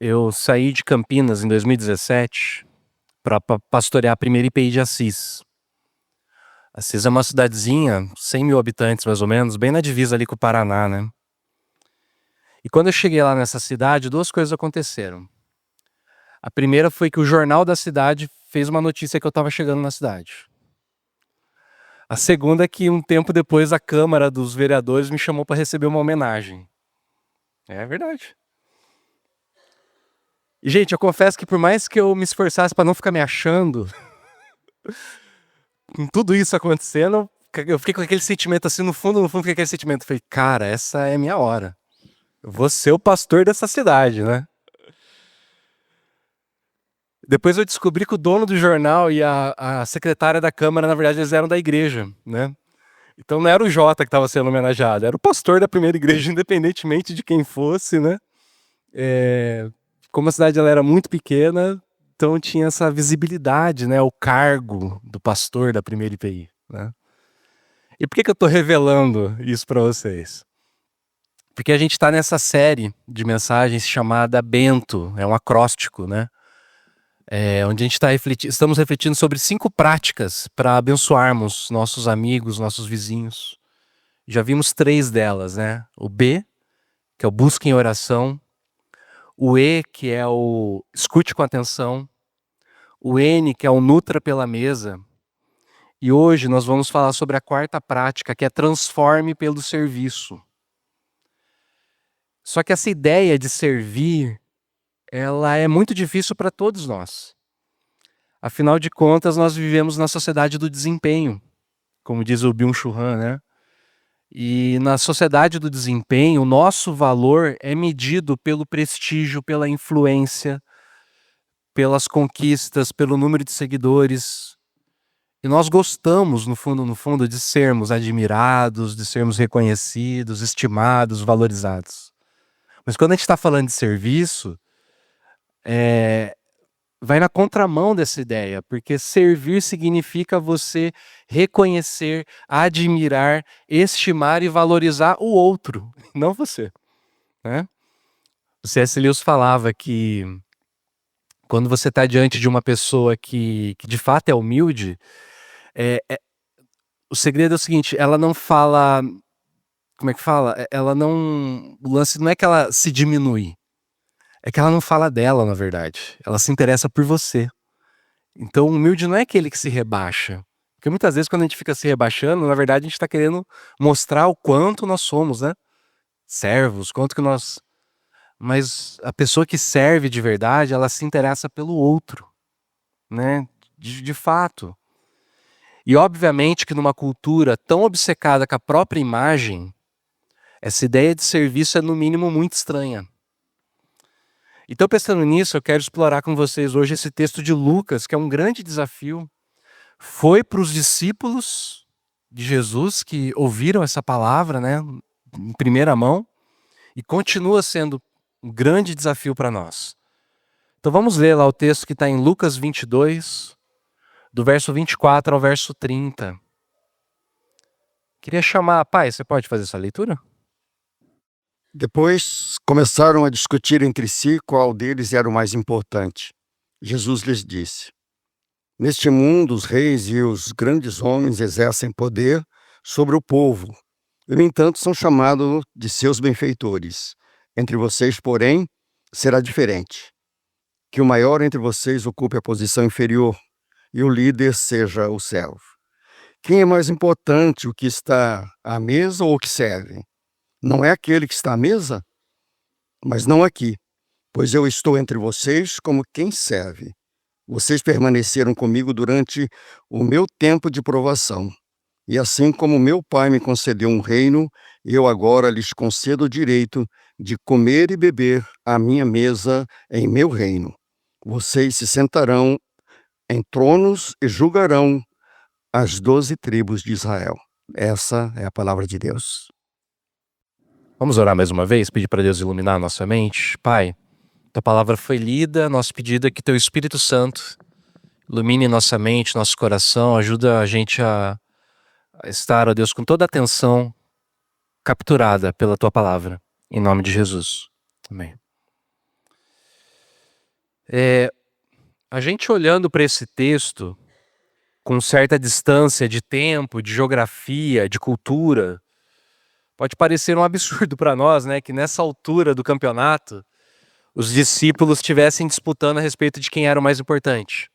Eu saí de Campinas em 2017 para pastorear a primeira IPI de Assis. Assis é uma cidadezinha, 100 mil habitantes mais ou menos, bem na divisa ali com o Paraná, né? E quando eu cheguei lá nessa cidade, duas coisas aconteceram. A primeira foi que o jornal da cidade fez uma notícia que eu estava chegando na cidade. A segunda é que um tempo depois a Câmara dos Vereadores me chamou para receber uma homenagem. É verdade. E, gente, eu confesso que por mais que eu me esforçasse para não ficar me achando, com tudo isso acontecendo, eu fiquei com aquele sentimento assim, no fundo, fiquei com aquele sentimento. Falei, cara, essa é a minha hora. Eu vou ser o pastor dessa cidade, né? Depois eu descobri que o dono do jornal e a secretária da Câmara, na verdade, eles eram da igreja, né? Então não era o Jota que estava sendo homenageado, era o pastor da primeira igreja, independentemente de quem fosse, né? Como a cidade ela era muito pequena, então tinha essa visibilidade, né? O cargo do pastor da primeira IPI, né? E por que eu estou revelando isso para vocês? Porque a gente está nessa série de mensagens chamada Bento, é um acróstico, né? Onde a gente estamos refletindo sobre 5 práticas para abençoarmos nossos amigos, nossos vizinhos. Já vimos 3 delas, né? O B, que é o busque em oração. O E, que é o escute com atenção. O N, que é o nutra pela mesa. E hoje nós vamos falar sobre a 4ª prática, que é transforme pelo serviço. Só que essa ideia de servir, ela é muito difícil para todos nós. Afinal de contas, nós vivemos na sociedade do desempenho, como diz o Byung-Chul Han, né? E na sociedade do desempenho, o nosso valor é medido pelo prestígio, pela influência, pelas conquistas, pelo número de seguidores. E nós gostamos, no fundo, de sermos admirados, de sermos reconhecidos, estimados, valorizados. Mas quando a gente está falando de serviço, vai na contramão dessa ideia, porque servir significa você reconhecer, admirar, estimar e valorizar o outro, não você, né? O C.S. Lewis falava que quando você está diante de uma pessoa que de fato é humilde, o segredo é o seguinte, ela não fala, como é que fala? Ela não, o lance não é que ela se diminui, é que ela não fala dela, na verdade, ela se interessa por você. Então, o humilde não é aquele que se rebaixa. Porque muitas vezes, quando a gente fica se rebaixando, na verdade, a gente está querendo mostrar o quanto nós somos, né? Servos, quanto que nós. Mas a pessoa que serve de verdade, ela se interessa pelo outro, né? De fato. E, obviamente, que numa cultura tão obcecada com a própria imagem, essa ideia de serviço é, no mínimo, muito estranha. Então, pensando nisso, eu quero explorar com vocês hoje esse texto de Lucas, que é um grande desafio. Foi para os discípulos de Jesus que ouviram essa palavra, né, em primeira mão, e continua sendo um grande desafio para nós. Então vamos ler lá o texto que está em Lucas 22, do verso 24 ao verso 30. Queria chamar, pai, você pode fazer essa leitura? Depois começaram a discutir entre si qual deles era o mais importante. Jesus lhes disse: Neste mundo, os reis e os grandes homens exercem poder sobre o povo, e, no entanto, são chamados de seus benfeitores. Entre vocês, porém, será diferente. Que o maior entre vocês ocupe a posição inferior, e o líder seja o servo. Quem é mais importante, o que está à mesa ou o que serve? Não é aquele que está à mesa? Mas não aqui, pois eu estou entre vocês como quem serve. Vocês permaneceram comigo durante o meu tempo de provação. E assim como meu Pai me concedeu um reino, eu agora lhes concedo o direito de comer e beber à minha mesa em meu reino. Vocês se sentarão em tronos e julgarão as 12 tribos de Israel. Essa é a palavra de Deus. Vamos orar mais uma vez, pedir para Deus iluminar a nossa mente. Pai, tua palavra foi lida, nosso pedido é que teu Espírito Santo ilumine nossa mente, nosso coração, ajuda a gente a estar, ó Deus, com toda a atenção capturada pela tua palavra. Em nome de Jesus. Amém. A gente olhando para esse texto, com certa distância de tempo, de geografia, de cultura, pode parecer um absurdo para nós, né, que nessa altura do campeonato, os discípulos estivessem disputando a respeito de quem era o mais importante.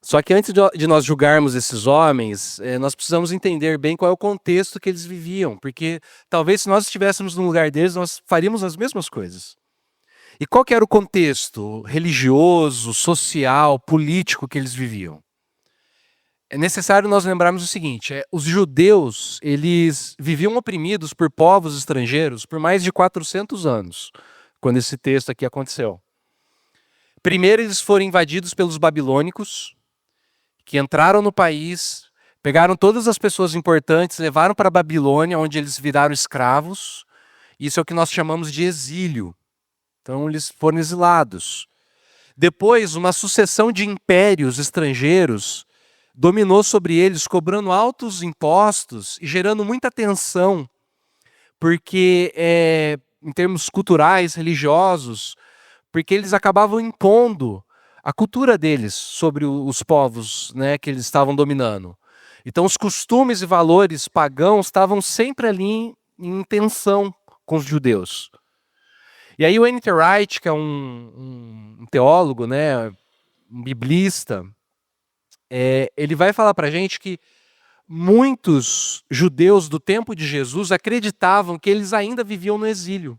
Só que antes de nós julgarmos esses homens, nós precisamos entender bem qual é o contexto que eles viviam, porque talvez se nós estivéssemos no lugar deles, nós faríamos as mesmas coisas. E qual que era o contexto religioso, social, político que eles viviam? É necessário nós lembrarmos o seguinte, os judeus, eles viviam oprimidos por povos estrangeiros por mais de 400 anos, quando esse texto aqui aconteceu. Primeiro eles foram invadidos pelos babilônicos, que entraram no país, pegaram todas as pessoas importantes, levaram para a Babilônia, onde eles viraram escravos. Isso é o que nós chamamos de exílio. Então eles foram exilados. Depois, uma sucessão de impérios estrangeiros dominou sobre eles, cobrando altos impostos e gerando muita tensão, porque em termos culturais, religiosos, porque eles acabavam impondo a cultura deles sobre os povos, né, que eles estavam dominando. Então os costumes e valores pagãos estavam sempre ali em tensão com os judeus. E aí o N.T. Wright, que é um teólogo, né, um biblista, ele vai falar para a gente que muitos judeus do tempo de Jesus acreditavam que eles ainda viviam no exílio.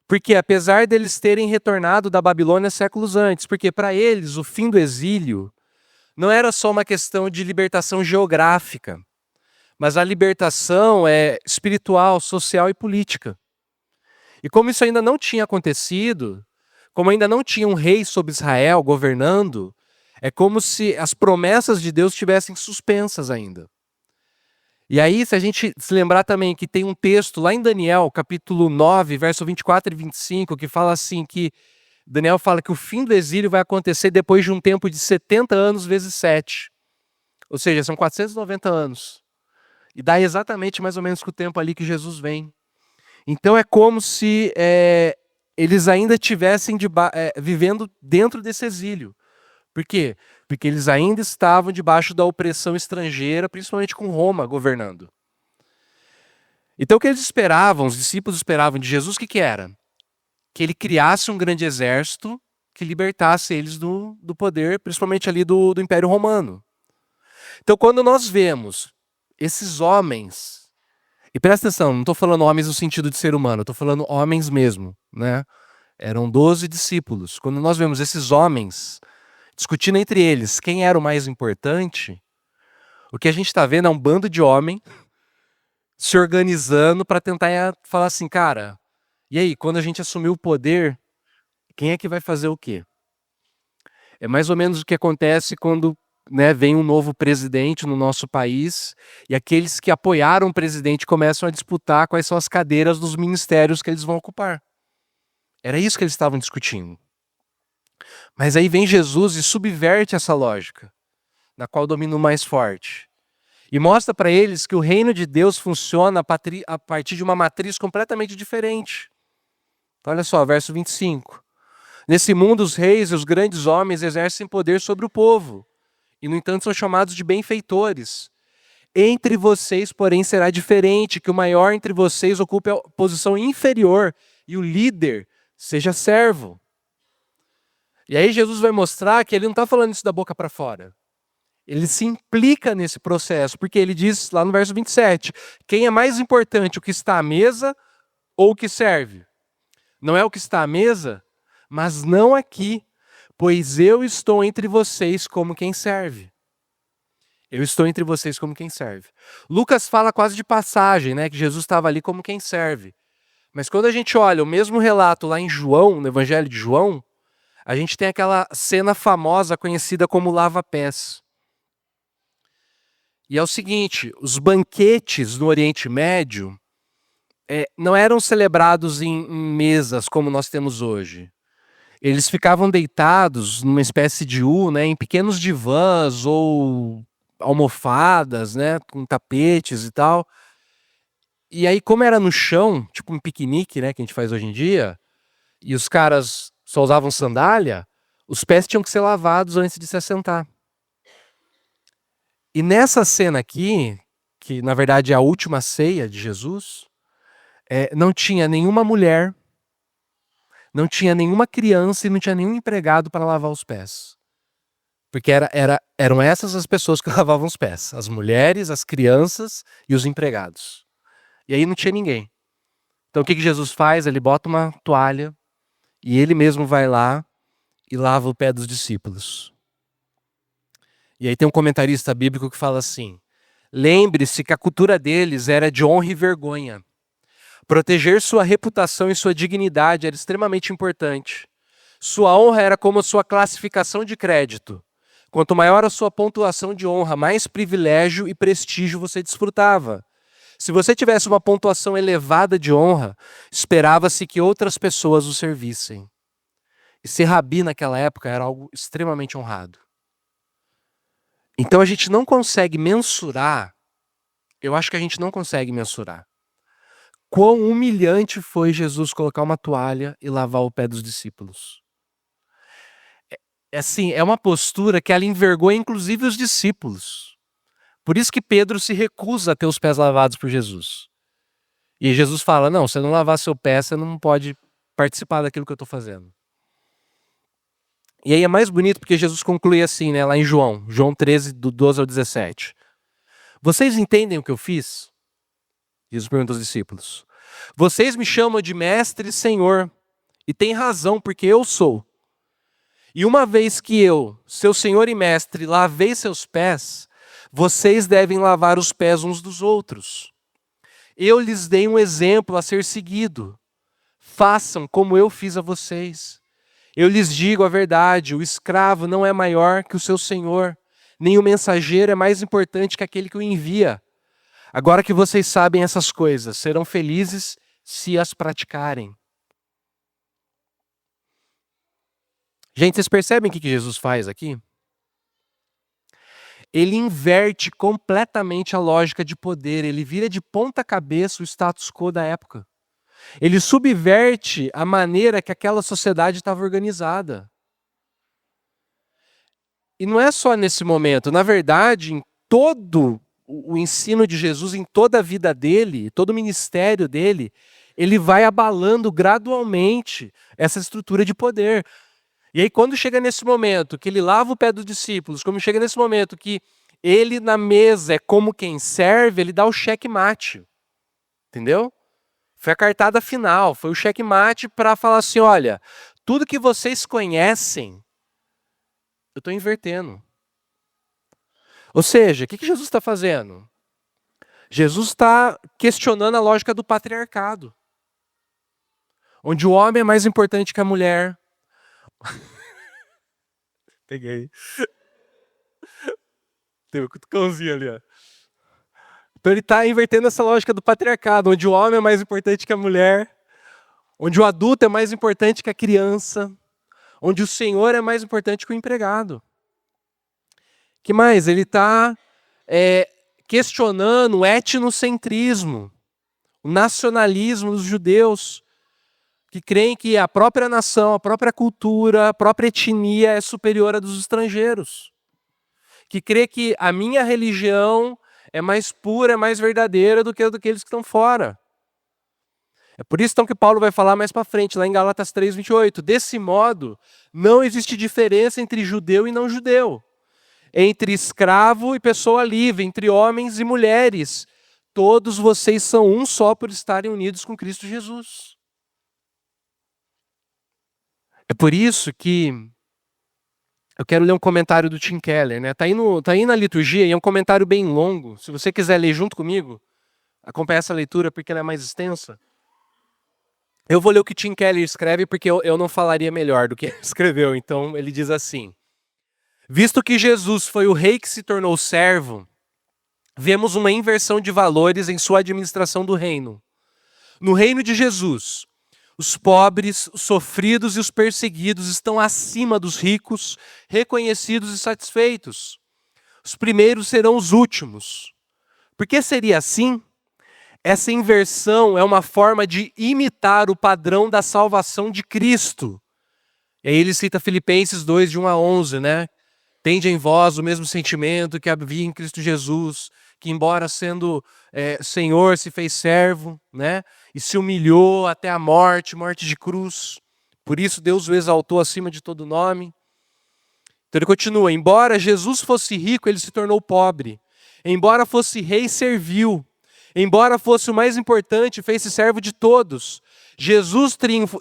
Porque apesar deles terem retornado da Babilônia séculos antes, porque para eles o fim do exílio não era só uma questão de libertação geográfica, mas a libertação espiritual, social e política. E como isso ainda não tinha acontecido, como ainda não tinha um rei sobre Israel governando, é como se as promessas de Deus estivessem suspensas ainda. E aí, se a gente se lembrar também que tem um texto lá em Daniel, capítulo 9, verso 24 e 25, que fala assim, que Daniel fala que o fim do exílio vai acontecer depois de um tempo de 70 anos vezes 7. Ou seja, são 490 anos. E dá exatamente mais ou menos com o tempo ali que Jesus vem. Então é como se eles ainda estivessem vivendo dentro desse exílio. Por quê? Porque eles ainda estavam debaixo da opressão estrangeira, principalmente com Roma governando. Então o que eles esperavam, os discípulos esperavam de Jesus, o que era? Que ele criasse um grande exército que libertasse eles do poder, principalmente ali do Império Romano. Então quando nós vemos esses homens, e presta atenção, não estou falando homens no sentido de ser humano, estou falando homens mesmo, né? Eram 12 discípulos. Quando nós vemos esses homens discutindo entre eles quem era o mais importante, o que a gente está vendo é um bando de homem se organizando para tentar falar assim, cara, e aí, quando a gente assumir o poder, quem é que vai fazer o quê? É mais ou menos o que acontece quando vem um novo presidente no nosso país e aqueles que apoiaram o presidente começam a disputar quais são as cadeiras dos ministérios que eles vão ocupar. Era isso que eles estavam discutindo. Mas aí vem Jesus e subverte essa lógica, na qual domina o mais forte. E mostra para eles que o reino de Deus funciona a partir de uma matriz completamente diferente. Então, olha só, verso 25. Nesse mundo, os reis e os grandes homens exercem poder sobre o povo, e, no entanto, são chamados de benfeitores. Entre vocês, porém, será diferente, que o maior entre vocês ocupe a posição inferior, e o líder seja servo. E aí Jesus vai mostrar que ele não está falando isso da boca para fora. Ele se implica nesse processo, porque ele diz lá no verso 27, quem é mais importante, o que está à mesa ou o que serve? Não é o que está à mesa, mas não aqui, pois eu estou entre vocês como quem serve. Eu estou entre vocês como quem serve. Lucas fala quase de passagem, né, que Jesus estava ali como quem serve. Mas quando a gente olha o mesmo relato lá em João, no Evangelho de João, a gente tem aquela cena famosa conhecida como lava-pés. E é o seguinte, os banquetes no Oriente Médio não eram celebrados em mesas como nós temos hoje. Eles ficavam deitados numa espécie de U, né, em pequenos divãs ou almofadas, né, com tapetes e tal. E aí, como era no chão, tipo um piquenique, né, que a gente faz hoje em dia, e os caras só usavam sandália, os pés tinham que ser lavados antes de se assentar. E nessa cena aqui, que na verdade é a última ceia de Jesus, não tinha nenhuma mulher, não tinha nenhuma criança e não tinha nenhum empregado para lavar os pés. Porque eram essas as pessoas que lavavam os pés. As mulheres, as crianças e os empregados. E aí não tinha ninguém. Então o que Jesus faz? Ele bota uma toalha e ele mesmo vai lá e lava o pé dos discípulos. E aí tem um comentarista bíblico que fala assim: lembre-se que a cultura deles era de honra e vergonha. Proteger sua reputação e sua dignidade era extremamente importante. Sua honra era como a sua classificação de crédito. Quanto maior a sua pontuação de honra, mais privilégio e prestígio você desfrutava. Se você tivesse uma pontuação elevada de honra, esperava-se que outras pessoas o servissem. E ser rabi naquela época era algo extremamente honrado. Então a gente não consegue mensurar, eu acho que a gente não consegue mensurar quão humilhante foi Jesus colocar uma toalha e lavar o pé dos discípulos. É uma postura que ela envergonha inclusive os discípulos. Por isso que Pedro se recusa a ter os pés lavados por Jesus. E Jesus fala: não, se você não lavar seu pé, você não pode participar daquilo que eu estou fazendo. E aí é mais bonito porque Jesus conclui assim, né, lá em João 13, do 12 ao 17. Vocês entendem o que eu fiz? Jesus pergunta aos discípulos. Vocês me chamam de mestre e senhor, e têm razão, porque eu sou. E uma vez que eu, seu senhor e mestre, lavei seus pés, vocês devem lavar os pés uns dos outros. Eu lhes dei um exemplo a ser seguido. Façam como eu fiz a vocês. Eu lhes digo a verdade, o escravo não é maior que o seu senhor, nem o mensageiro é mais importante que aquele que o envia. Agora que vocês sabem essas coisas, serão felizes se as praticarem. Gente, vocês percebem o que Jesus faz aqui? Ele inverte completamente a lógica de poder, ele vira de ponta cabeça o status quo da época. Ele subverte a maneira que aquela sociedade estava organizada. E não é só nesse momento, na verdade, em todo o ensino de Jesus, em toda a vida dele, todo o ministério dele, ele vai abalando gradualmente essa estrutura de poder. E aí quando chega nesse momento que ele lava o pé dos discípulos, como chega nesse momento que ele na mesa é como quem serve, ele dá o checkmate. Entendeu? Foi a cartada final, foi o checkmate para falar assim, olha, tudo que vocês conhecem, eu estou invertendo. Ou seja, o que Jesus está fazendo? Jesus está questionando a lógica do patriarcado, onde o homem é mais importante que a mulher. Peguei. Teve um cutucãozinho ali, ó. Então ele está invertendo essa lógica do patriarcado, onde o homem é mais importante que a mulher, onde o adulto é mais importante que a criança, onde o senhor é mais importante que o empregado. Que mais? Ele está questionando o etnocentrismo, o nacionalismo dos judeus, que creem que a própria nação, a própria cultura, a própria etnia é superior à dos estrangeiros. Que crê que a minha religião é mais pura, é mais verdadeira do que a daqueles que estão fora. É por isso então que Paulo vai falar mais para frente, lá em Gálatas 3:28. Desse modo, não existe diferença entre judeu e não judeu, entre escravo e pessoa livre, entre homens e mulheres. Todos vocês são um só por estarem unidos com Cristo Jesus. É por isso que eu quero ler um comentário do Tim Keller, né? Tá aí na liturgia e é um comentário bem longo. Se você quiser ler junto comigo, acompanhe essa leitura porque ela é mais extensa. Eu vou ler o que Tim Keller escreve porque eu não falaria melhor do que ele escreveu. Então ele diz assim: visto que Jesus foi o rei que se tornou servo, vemos uma inversão de valores em sua administração do reino. No reino de Jesus, os pobres, os sofridos e os perseguidos estão acima dos ricos, reconhecidos e satisfeitos. Os primeiros serão os últimos. Por que seria assim? Essa inversão é uma forma de imitar o padrão da salvação de Cristo. E aí ele cita Filipenses 2, de 1 a 11, né? Tende em vós o mesmo sentimento que havia em Cristo Jesus, que embora sendo Senhor, se fez servo, né? E se humilhou até a morte, morte de cruz. Por isso Deus o exaltou acima de todo nome. Então ele continua, embora Jesus fosse rico, ele se tornou pobre. Embora fosse rei, serviu. Embora fosse o mais importante, fez-se servo de todos. Jesus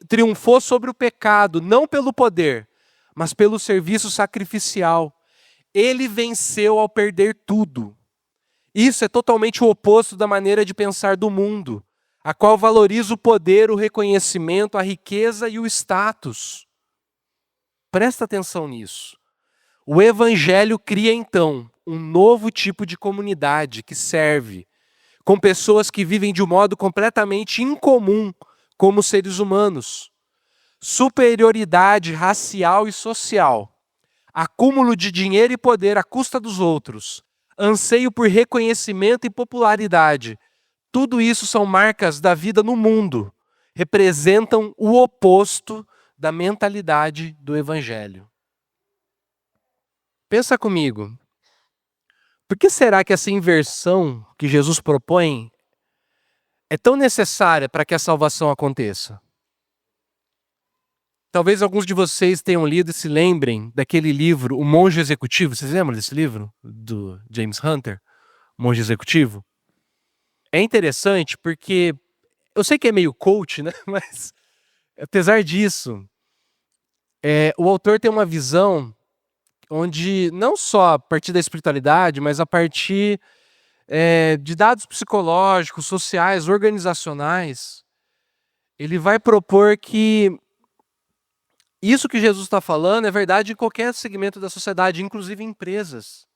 triunfou sobre o pecado, não pelo poder, mas pelo serviço sacrificial. Ele venceu ao perder tudo. Isso é totalmente o oposto da maneira de pensar do mundo, a qual valoriza o poder, o reconhecimento, a riqueza e o status. Presta atenção nisso. O Evangelho cria, então, um novo tipo de comunidade que serve, com pessoas que vivem de um modo completamente incomum como seres humanos. Superioridade racial e social, acúmulo de dinheiro e poder à custa dos outros, anseio por reconhecimento e popularidade. Tudo isso são marcas da vida no mundo, representam o oposto da mentalidade do Evangelho. Pensa comigo, por que será que essa inversão que Jesus propõe é tão necessária para que a salvação aconteça? Talvez alguns de vocês tenham lido e se lembrem daquele livro, O Monge Executivo. Vocês lembram desse livro? Do James Hunter, O Monge Executivo? É interessante porque, eu sei que é meio coach, né? Mas, apesar disso, o autor tem uma visão onde, não só a partir da espiritualidade, mas a partir de dados psicológicos, sociais, organizacionais, ele vai propor que isso que Jesus está falando é verdade em qualquer segmento da sociedade, inclusive em empresas.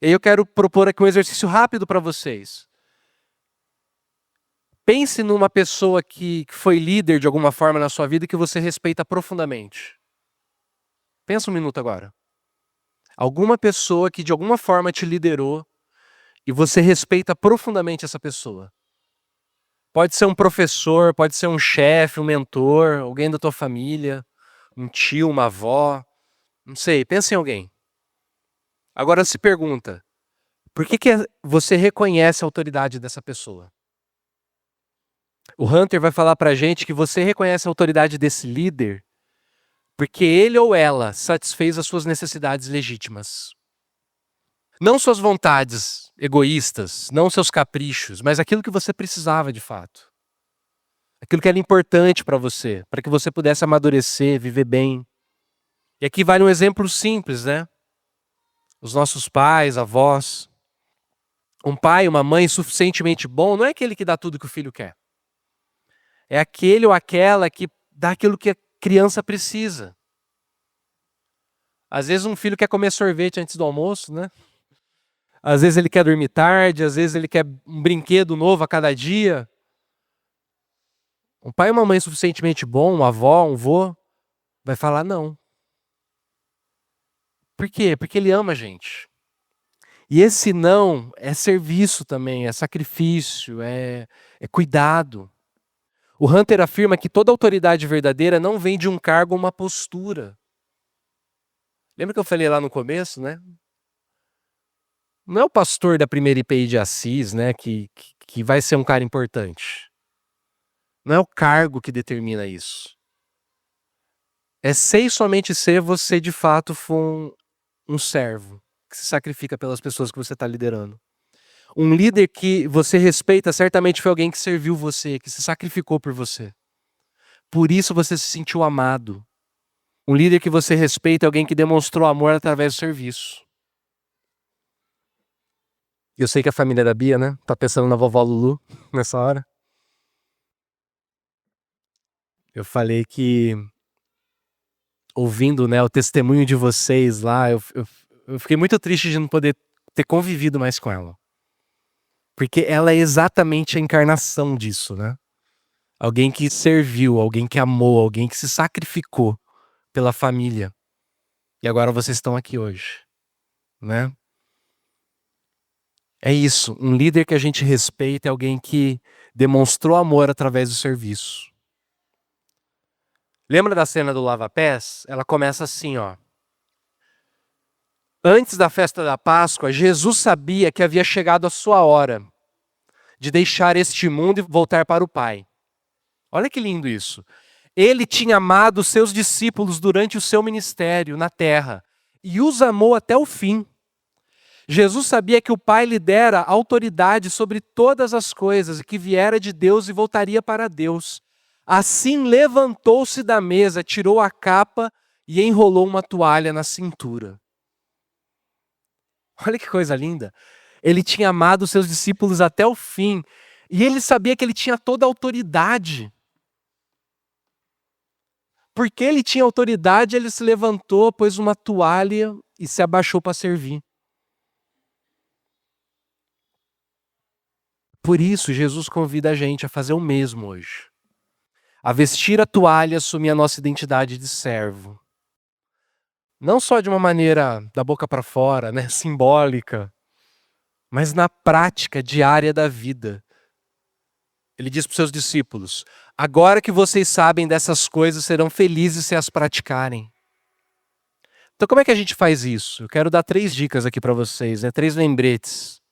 E aí eu quero propor aqui um exercício rápido para vocês. Pense numa pessoa que foi líder de alguma forma na sua vida e que você respeita profundamente. Pensa um minuto agora. Alguma pessoa que de alguma forma te liderou e você respeita profundamente essa pessoa. Pode ser um professor, pode ser um chefe, um mentor, alguém da tua família, um tio, uma avó, não sei, pensa em alguém. Agora se pergunta, por que você reconhece a autoridade dessa pessoa? O Hunter vai falar pra gente que você reconhece a autoridade desse líder porque ele ou ela satisfez as suas necessidades legítimas. Não suas vontades egoístas, não seus caprichos, mas aquilo que você precisava de fato. Aquilo que era importante para você, para que você pudesse amadurecer, viver bem. E aqui vale um exemplo simples, né? Os nossos pais, avós. Um pai, uma mãe suficientemente bom não é aquele que dá tudo que o filho quer. É aquele ou aquela que dá aquilo que a criança precisa. Às vezes um filho quer comer sorvete antes do almoço, né? Às vezes ele quer dormir tarde, às vezes ele quer um brinquedo novo a cada dia. Um pai e uma mãe suficientemente bom, uma avó, um vô, vai falar não. Por quê? Porque ele ama a gente. E esse não é serviço também, é sacrifício, é cuidado. O Hunter afirma que toda autoridade verdadeira não vem de um cargo ou uma postura. Lembra que eu falei lá no começo, né? Não é o pastor da primeira IPI de Assis, né, que vai ser um cara importante. Não é o cargo que determina isso. É ser e somente ser você de fato for um servo que se sacrifica pelas pessoas que você está liderando. Um líder que você respeita certamente foi alguém que serviu você, que se sacrificou por você. Por isso você se sentiu amado. Um líder que você respeita é alguém que demonstrou amor através do serviço. Eu sei que a família da Bia, né, tá pensando na vovó Lulu nessa hora. Eu falei que, ouvindo, né, o testemunho de vocês lá, eu fiquei muito triste de não poder ter convivido mais com ela. Porque ela é exatamente a encarnação disso, né? Alguém que serviu, alguém que amou, alguém que se sacrificou pela família. E agora vocês estão aqui hoje, né? É isso, um líder que a gente respeita é alguém que demonstrou amor através do serviço. Lembra da cena do lava-pés? Ela começa assim, ó. Antes da festa da Páscoa, Jesus sabia que havia chegado a sua hora de deixar este mundo e voltar para o Pai. Olha que lindo isso. Ele tinha amado os seus discípulos durante o seu ministério na terra e os amou até o fim. Jesus sabia que o Pai lhe dera autoridade sobre todas as coisas e que viera de Deus e voltaria para Deus. Assim levantou-se da mesa, tirou a capa e enrolou uma toalha na cintura. Olha que coisa linda. Ele tinha amado os seus discípulos até o fim e ele sabia que ele tinha toda a autoridade. Porque ele tinha autoridade, ele se levantou, pôs uma toalha e se abaixou para servir. Por isso, Jesus convida a gente a fazer o mesmo hoje. A vestir a toalha e assumir a nossa identidade de servo. Não só de uma maneira da boca para fora, né, simbólica, mas na prática diária da vida. Ele diz para os seus discípulos: agora que vocês sabem dessas coisas, serão felizes se as praticarem. Então como é que a gente faz isso? Eu quero dar 3 dicas aqui para vocês, 3 lembretes.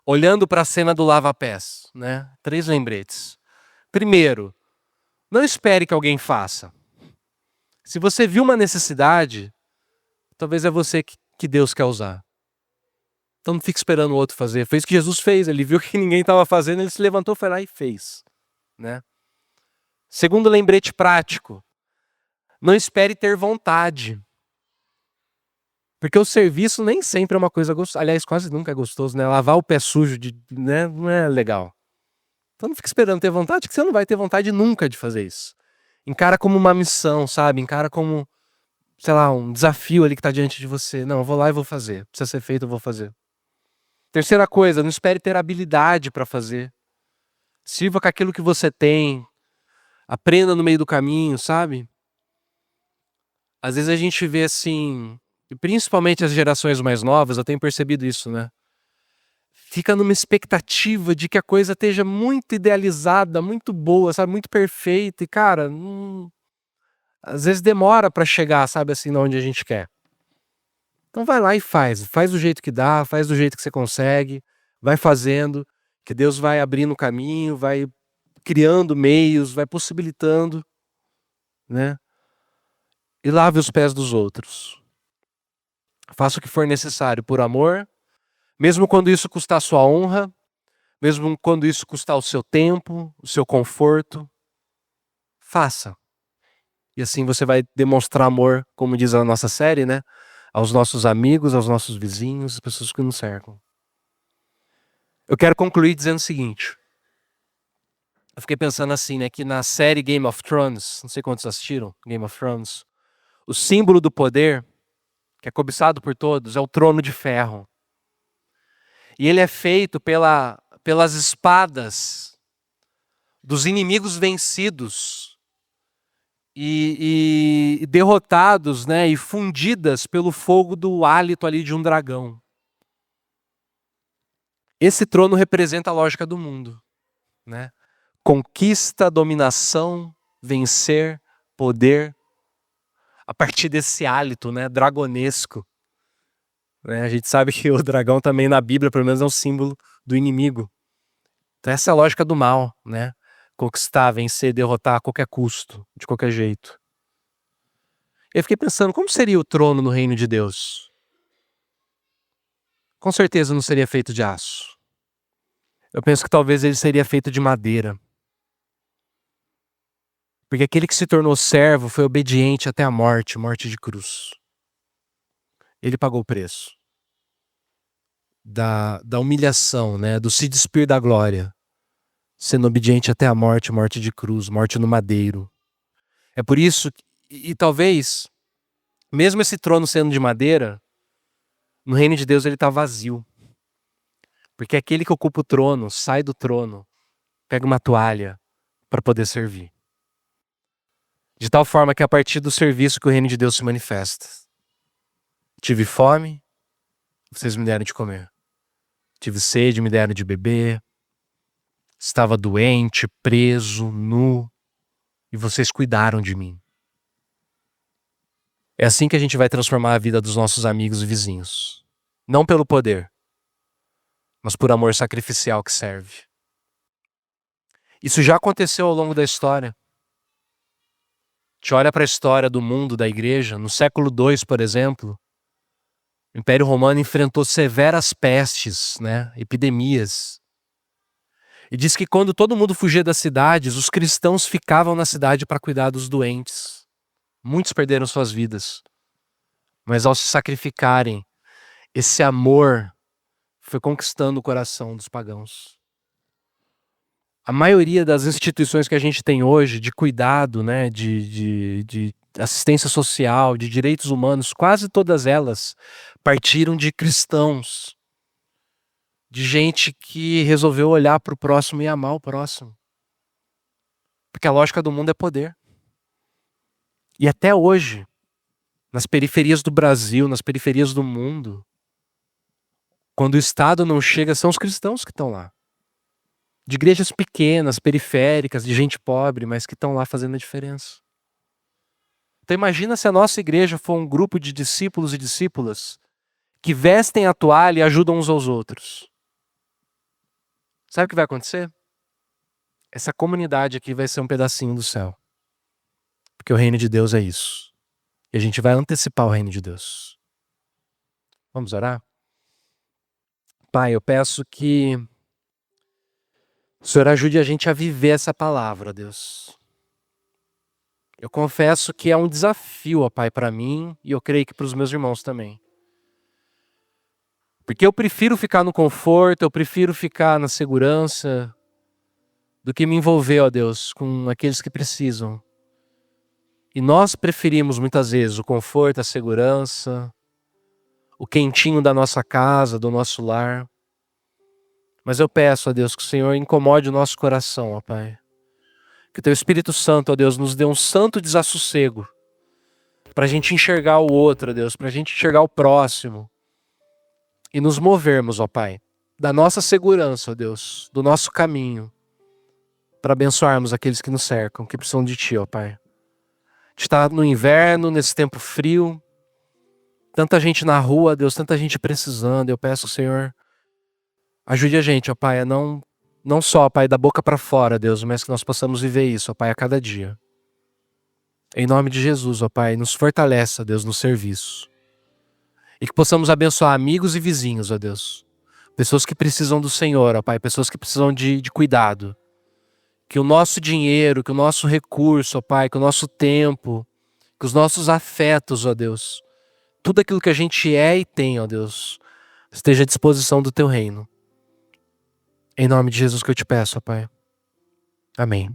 Olhando para a cena do lava-pés, 3 lembretes. Primeiro, não espere que alguém faça. Se você viu uma necessidade, talvez é você que Deus quer usar. Então não fique esperando o outro fazer. Foi isso que Jesus fez. Ele viu que ninguém estava fazendo, ele se levantou, foi lá e fez. Segundo lembrete prático, não espere ter vontade. Porque o serviço nem sempre é uma coisa gostosa. Aliás, quase nunca é gostoso, Lavar o pé sujo, não é legal. Então não fique esperando ter vontade, que você não vai ter vontade nunca de fazer isso. Encara como uma missão, sabe? Encara como, sei lá, um desafio ali que está diante de você. Não, eu vou lá e vou fazer. Precisa ser feito, eu vou fazer. Terceira coisa, não espere ter habilidade para fazer. Sirva com aquilo que você tem. Aprenda no meio do caminho, sabe? Às vezes a gente vê assim, e principalmente as gerações mais novas, eu tenho percebido isso, Fica numa expectativa de que a coisa esteja muito idealizada, muito boa, sabe? Muito perfeita. E, cara, às vezes demora para chegar, sabe, assim, onde a gente quer. Então vai lá e faz. Faz do jeito que dá, faz do jeito que você consegue. Vai fazendo, que Deus vai abrindo o caminho, vai criando meios, vai possibilitando, E lave os pés dos outros. Faça o que for necessário por amor, mesmo quando isso custar sua honra, mesmo quando isso custar o seu tempo, o seu conforto. Faça. E assim você vai demonstrar amor, como diz a nossa série, aos nossos amigos, aos nossos vizinhos, às pessoas que nos cercam. Eu quero concluir dizendo o seguinte. Eu fiquei pensando assim, que na série Game of Thrones, não sei quantos assistiram Game of Thrones, o símbolo do poder, que é cobiçado por todos, é o trono de ferro. E ele é feito pelas espadas dos inimigos vencidos e derrotados, e fundidas pelo fogo do hálito ali de um dragão. Esse trono representa a lógica do mundo, Conquista, dominação, vencer, poder, a partir desse hálito, dragonesco. A gente sabe que o dragão também na Bíblia, pelo menos, é um símbolo do inimigo. Então essa é a lógica do mal, Conquistar, vencer, derrotar a qualquer custo, de qualquer jeito. Eu fiquei pensando, como seria o trono no reino de Deus? Com certeza não seria feito de aço. Eu penso que talvez ele seria feito de madeira. Porque aquele que se tornou servo foi obediente até a morte, morte de cruz. Ele pagou o preço da humilhação, do se despir da glória, sendo obediente até a morte, morte de cruz, morte no madeiro. É por isso, e talvez, mesmo esse trono sendo de madeira, no reino de Deus ele está vazio. Porque aquele que ocupa o trono, sai do trono, pega uma toalha para poder servir. De tal forma que é a partir do serviço que o reino de Deus se manifesta. Tive fome, vocês me deram de comer. Tive sede, me deram de beber. Estava doente, preso, nu, e e vocês cuidaram de mim. É assim que a gente vai transformar a vida dos nossos amigos e vizinhos. Não pelo poder, mas por amor sacrificial que serve. Isso já aconteceu ao longo da história. A gente olha para a história do mundo, da igreja. No século II, por exemplo, o Império Romano enfrentou severas pestes, epidemias. E diz que quando todo mundo fugia das cidades, os cristãos ficavam na cidade para cuidar dos doentes. Muitos perderam suas vidas. Mas ao se sacrificarem, esse amor foi conquistando o coração dos pagãos. A maioria das instituições que a gente tem hoje, de cuidado, de assistência social, de direitos humanos, quase todas elas partiram de cristãos. De gente que resolveu olhar para o próximo e amar o próximo. Porque a lógica do mundo é poder. E até hoje, nas periferias do Brasil, nas periferias do mundo, quando o Estado não chega, são os cristãos que estão lá. De igrejas pequenas, periféricas, de gente pobre, mas que estão lá fazendo a diferença. Então imagina se a nossa igreja for um grupo de discípulos e discípulas que vestem a toalha e ajudam uns aos outros. Sabe o que vai acontecer? Essa comunidade aqui vai ser um pedacinho do céu. Porque o reino de Deus é isso. E a gente vai antecipar o reino de Deus. Vamos orar? Pai, eu peço que o Senhor ajude a gente a viver essa palavra, Deus. Eu confesso que é um desafio, ó Pai, para mim e eu creio que para os meus irmãos também. Porque eu prefiro ficar no conforto, eu prefiro ficar na segurança do que me envolver, ó Deus, com aqueles que precisam. E nós preferimos muitas vezes o conforto, a segurança, o quentinho da nossa casa, do nosso lar. Mas eu peço, ó Deus, que o Senhor incomode o nosso coração, ó Pai. Que o Teu Espírito Santo, ó Deus, nos dê um santo desassossego para a gente enxergar o outro, ó Deus, para a gente enxergar o próximo e nos movermos, ó Pai, da nossa segurança, ó Deus, do nosso caminho, para abençoarmos aqueles que nos cercam, que precisam de Ti, ó Pai. A gente está no inverno, nesse tempo frio, tanta gente na rua, Deus, tanta gente precisando. Eu peço, Senhor, ajude a gente, ó Pai, a não só, ó Pai, da boca para fora, Deus, mas que nós possamos viver isso, ó Pai, a cada dia. Em nome de Jesus, ó Pai, nos fortaleça, Deus, no serviço. E que possamos abençoar amigos e vizinhos, ó Deus. Pessoas que precisam do Senhor, ó Pai, pessoas que precisam de cuidado. Que o nosso dinheiro, que o nosso recurso, ó Pai, que o nosso tempo, que os nossos afetos, ó Deus, tudo aquilo que a gente é e tem, ó Deus, esteja à disposição do Teu reino. Em nome de Jesus que eu te peço, ó Pai. Amém.